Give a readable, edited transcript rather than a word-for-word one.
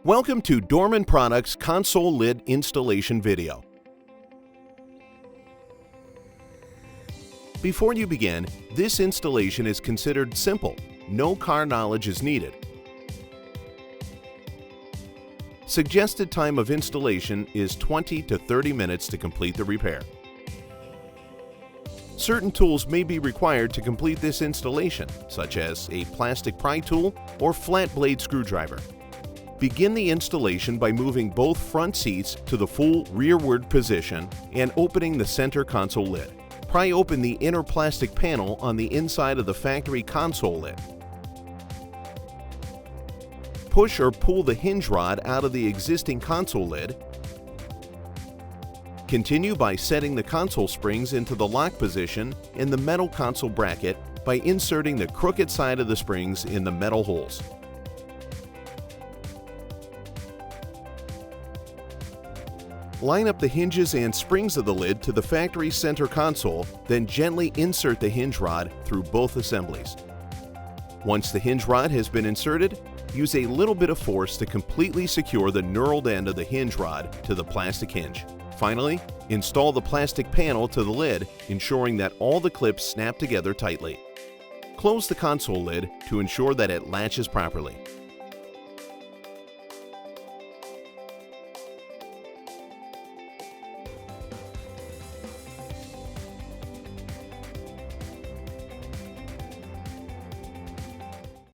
Welcome to Dorman Products console lid installation video. Before you begin, this installation is considered simple. No car knowledge is needed. Suggested time of installation is 20 to 30 minutes to complete the repair. Certain tools may be required to complete this installation, such as a plastic pry tool or flat blade screwdriver. Begin the installation by moving both front seats to the full rearward position and opening the center console lid. Pry open the inner plastic panel on the inside of the factory console lid. Push or pull the hinge rod out of the existing console lid. Continue by setting the console springs into the lock position in the metal console bracket by inserting the crooked side of the springs in the metal holes. Line up the hinges and springs of the lid to the factory center console, then gently insert the hinge rod through both assemblies. Once the hinge rod has been inserted, use a little bit of force to completely secure the knurled end of the hinge rod to the plastic hinge. Finally, install the plastic panel to the lid, ensuring that all the clips snap together tightly. Close the console lid to ensure that it latches properly.